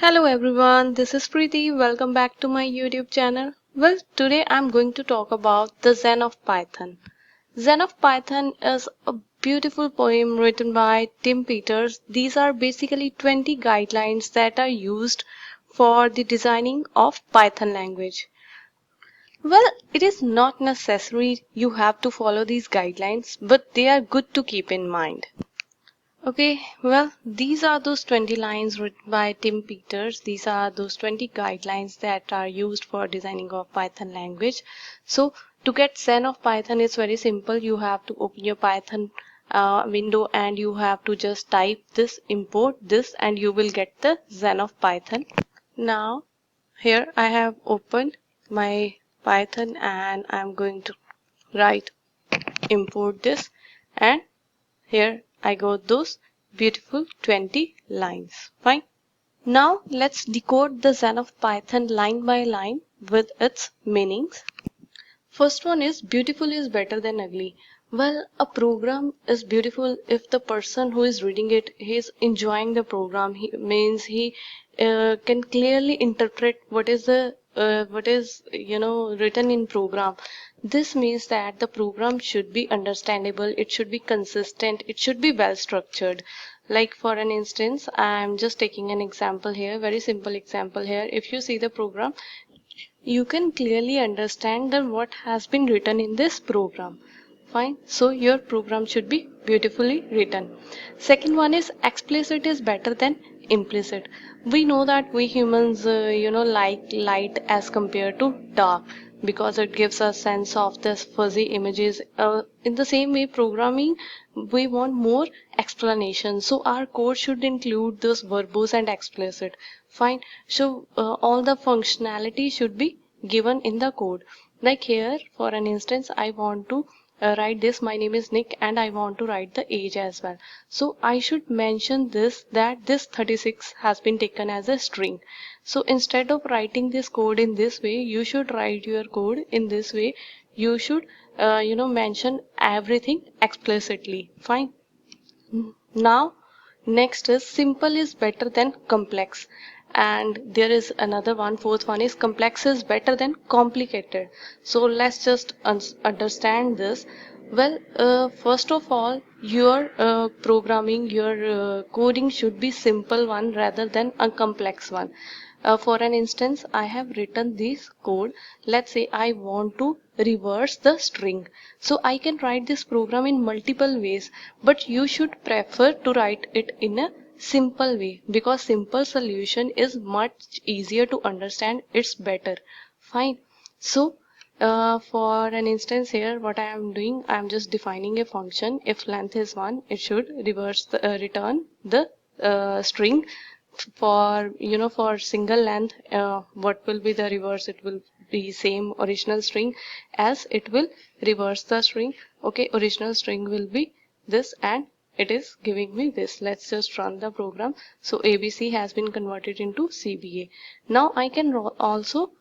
Hello everyone, this is Preeti. Welcome back to my YouTube channel. Well, today I'm going to talk about the Zen of Python. Zen of Python is a beautiful poem written by Tim Peters. These are basically 20 guidelines that are used for the designing of Python language. Well, it is not necessary you have to follow these guidelines, but they are good to keep in mind. Okay, well, these are those 20 lines written by Tim Peters. These are those 20 guidelines that are used for designing of Python language. So to get Zen of Python, it's very simple. You have to open your Python window and you have to just type this, import this, and you will get the Zen of Python. Now, here I have opened my Python and I'm going to write import this, and here I got those beautiful 20 lines. Fine. Now let's decode the Zen of Python line by line with its meanings. First one is beautiful is better than ugly. Well, a program is beautiful if the person who is reading it, he is enjoying the program. He means he can clearly interpret what is the written in program. This means that the program should be understandable, it should be consistent, it should be well structured. Like for an instance, I'm just taking an example here, very simple example here. If you see the program, you can clearly understand that what has been written in this program. Fine. So your program should be beautifully written. Second one is explicit is better than implicit. We know that we humans like light as compared to dark because it gives a sense of this fuzzy images. In the same way, programming, we want more explanation, so our code should include this verbose and explicit. Fine. So all the functionality should be given in the code. Like here, for an instance, I want to write this, my name is Nick, and I want to write the age as well. So I should mention this, that this 36 has been taken as a string. So instead of writing this code in this way, you should write your code in this way. You should mention everything explicitly. Fine. Now next is simple is better than complex, and there is another one, fourth one is complex is better than complicated. So let's just understand this. Well, first of all, your programming, your coding should be simple one rather than a complex one. For an instance, I have written this code. Let's say I want to reverse the string. So I can write this program in multiple ways, but you should prefer to write it in a simple way because simple solution is much easier to understand. It's better. Fine. So for an instance here, what I am doing, I am just defining a function. If length is 1, it should return the string. For single length, what will be the reverse? It will be same original string as it will reverse the string. Okay, original string will be this and it is giving me this. Let's just run the program. So ABC has been converted into CBA. Now I can also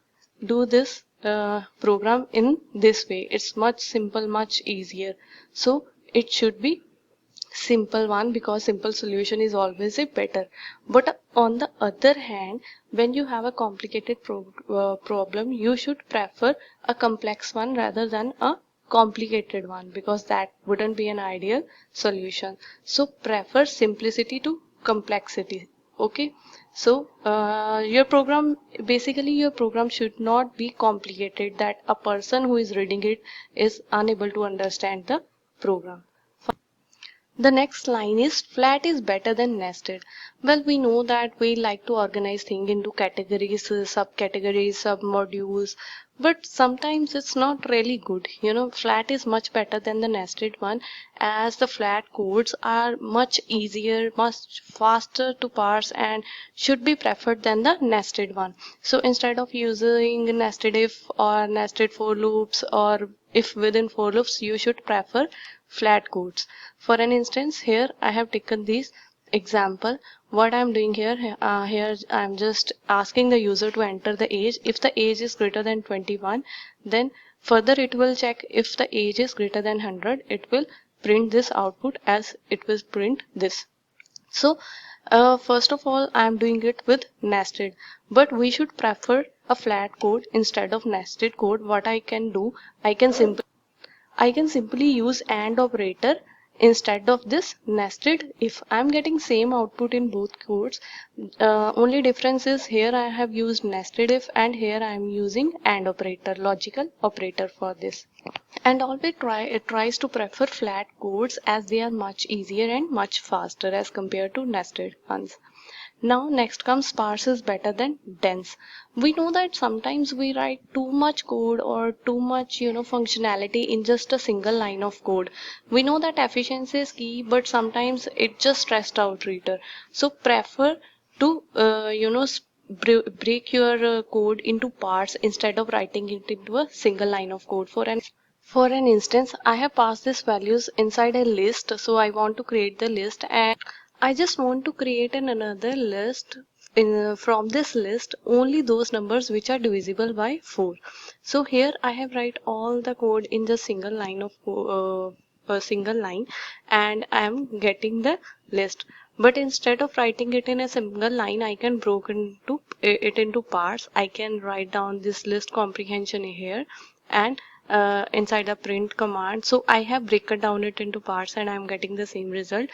do this program in this way. It's much simple, much easier. So it should be simple one because simple solution is always a better. But on the other hand, when you have a complicated problem, you should prefer a complex one rather than a complicated one because that wouldn't be an ideal solution. So prefer simplicity to complexity. Okay. So your program should not be complicated that a person who is reading it is unable to understand the program. The next line is flat is better than nested. Well, we know that we like to organize things into categories, subcategories, submodules, but sometimes it's not really good. Flat is much better than the nested one as the flat codes are much easier, much faster to parse and should be preferred than the nested one. So instead of using nested if or nested for loops or if within for loops, you should prefer flat codes. For an instance, here I have taken this example. What I'm doing here, I'm just asking the user to enter the age. If the age is greater than 21, then further it will check. If the age is greater than 100, it will print this output as it will print this. So first of all, I'm doing it with nested, but we should prefer a flat code instead of nested code. What I can do, I can simply use AND operator instead of this nested if. I'm getting same output in both codes. Only difference is here I have used nested if and here I am using AND operator, logical operator for this. And always it tries to prefer flat codes as they are much easier and much faster as compared to nested ones. Now next comes sparse is better than dense. We know that sometimes we write too much code or too much functionality in just a single line of code. We know that efficiency is key, but sometimes it just stressed out reader. So prefer to break your code into parts instead of writing it into a single line of code. For an instance, I have passed these values inside a list, so I want to create the list and I just want to create another list from this list only those numbers which are divisible by 4. So here I have write all the code in the single line of a single line and I am getting the list. But instead of writing it in a single line, I can break it into parts. I can write down this list comprehension here and inside the print command. So I have broken down it into parts and I'm getting the same result.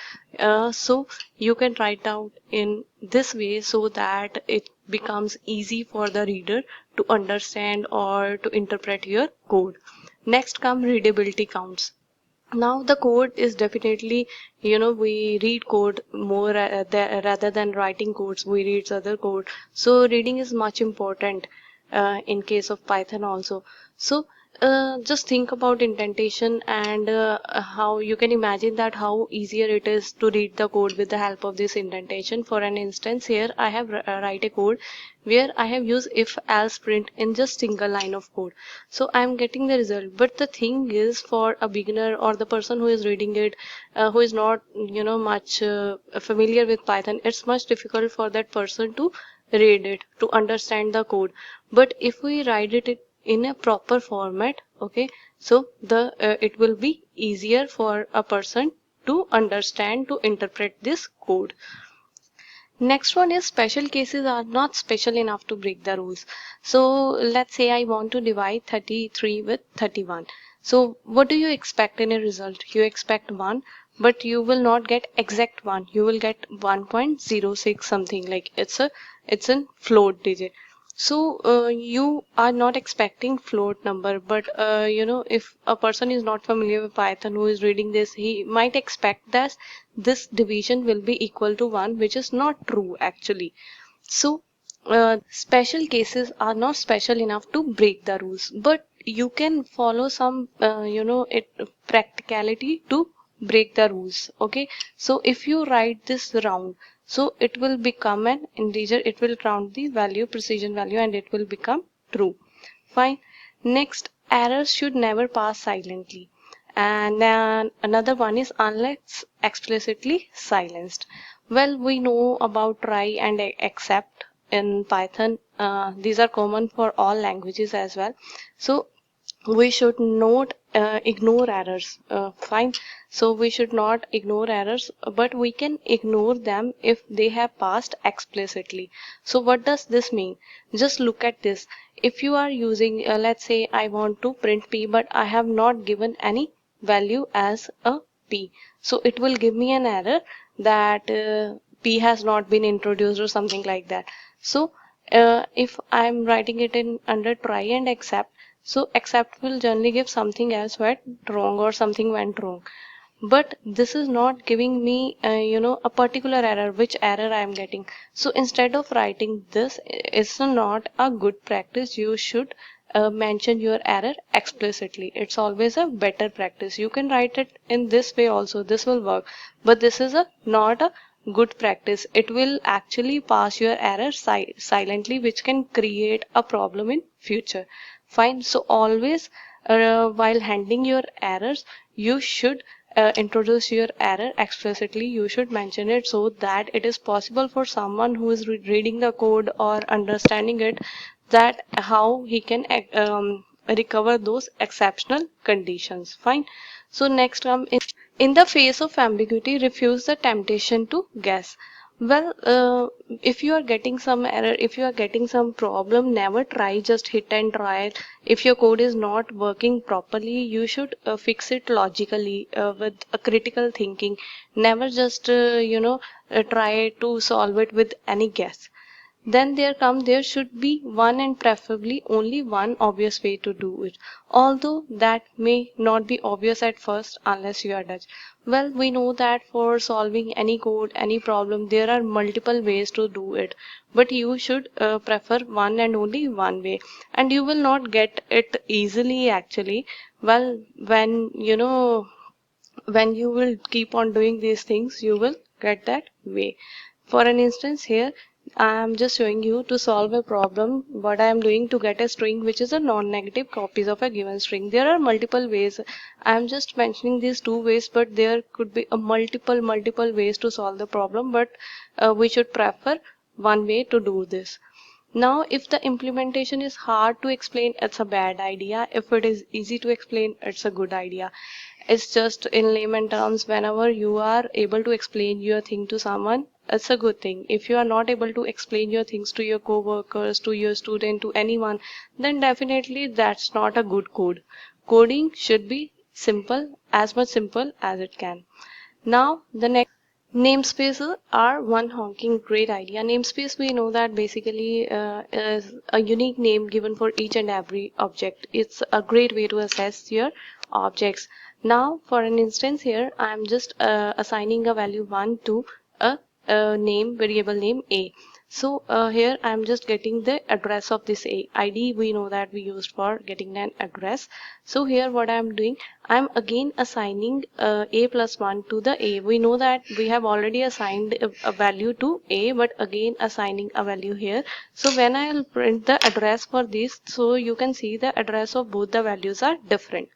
So you can write out in this way so that it becomes easy for the reader to understand or to interpret your code. Next come readability counts. Now the code is definitely, we read code more rather than writing codes. We read other code, so reading is much important in case of Python also. So just think about indentation and how you can imagine that how easier it is to read the code with the help of this indentation. For an instance, here I have write a code where I have used if else print in just single line of code. So I'm getting the result. But the thing is, for a beginner or the person who is reading it, who is not much familiar with Python, it's much difficult for that person to read it, to understand the code. But if we write it in a proper format, okay, so the it will be easier for a person to understand, to interpret this code. Next one is special cases are not special enough to break the rules. So let's say I want to divide 33 with 31. So what do you expect in a result? You expect 1, but you will not get exact 1. You will get 1.06 something, like it's a float digit. So you are not expecting float number, but if a person is not familiar with Python who is reading this, he might expect that this division will be equal to 1, which is not true actually. So special cases are not special enough to break the rules, but you can follow some practicality to break the rules. Okay, so if you write this round, so it will become an integer, it will round the value, precision value, and it will become true. Fine. Next, errors should never pass silently. And then another one is unless explicitly silenced. Well, we know about try and except in Python. These are common for all languages as well. So we should not ignore errors. Fine. So we should not ignore errors, but we can ignore them if they have passed explicitly. So what does this mean? Just look at this. If you are using, let's say I want to print p, but I have not given any value as a p. So it will give me an error that p has not been introduced or something like that. So if I'm writing it in under try and except, so except will generally give something else went wrong or something went wrong. But this is not giving me, a particular error, which error I am getting. So instead of writing this, it's not a good practice. You should mention your error explicitly. It's always a better practice. You can write it in this way also. This will work. But this is not a good practice. It will actually pass your error silently, which can create a problem in future. Fine. So always while handling your errors, you should introduce your error explicitly. You should mention it so that it is possible for someone who is reading the code or understanding it, that how he can recover those exceptional conditions. Fine. So next is In the face of ambiguity, refuse the temptation to guess. Well, if you are getting some error, if you are getting some problem, never try just hit and try. If your code is not working properly, you should fix it logically with a critical thinking. Never just try to solve it with any guess. Then there should be one and preferably only one obvious way to do it, although that may not be obvious at first unless you are Dutch. Well, we know that for solving any code, any problem, there are multiple ways to do it, but you should prefer one and only one way, and you will not get it easily actually. Well, when you will keep on doing these things, you will get that way. For an instance here, I am just showing you to solve a problem what I am doing to get a string which is a non-negative copies of a given string. There are multiple ways. I am just mentioning these two ways, but there could be a multiple ways to solve the problem, but we should prefer one way to do this. Now, if the implementation is hard to explain, it's a bad idea. If it is easy to explain, it's a good idea. It's just in layman terms, whenever you are able to explain your thing to someone, it's a good thing. If you are not able to explain your things to your co-workers, to your student, to anyone, then definitely that's not a good code. Coding should be simple, as much simple as it can. Now, the next. Namespaces are one honking great idea. Namespace, we know that basically is a unique name given for each and every object. It's a great way to assess your objects. Now, for an instance here, I'm just assigning a value 1 to a variable name A. So here I'm just getting the address of this A. ID we know that we used for getting an address. So here what I'm doing, I'm again assigning A plus 1 to the A. We know that we have already assigned a value to A, but again assigning a value here. So when I'll print the address for this, so you can see the address of both the values are different.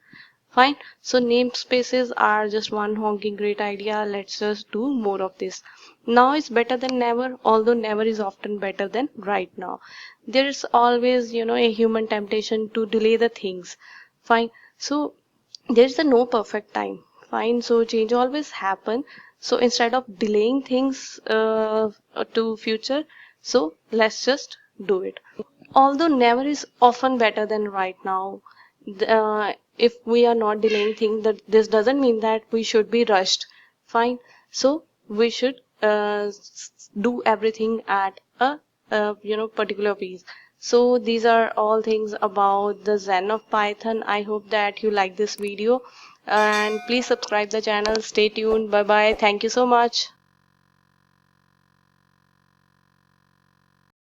Fine. So namespaces are just one honking great idea. Let's just do more of this. Now is better than never, although never is often better than right now. There is always, a human temptation to delay the things. Fine. So there's a no perfect time. Fine. So change always happen. So instead of delaying things to future, so let's just do it. Although never is often better than right now. If we are not delaying things, that this doesn't mean that we should be rushed. Fine. So we should do everything at a particular pace. So these are all things about the Zen of Python. I hope that you like this video, and please subscribe the channel. Stay tuned. Bye bye. Thank you so much.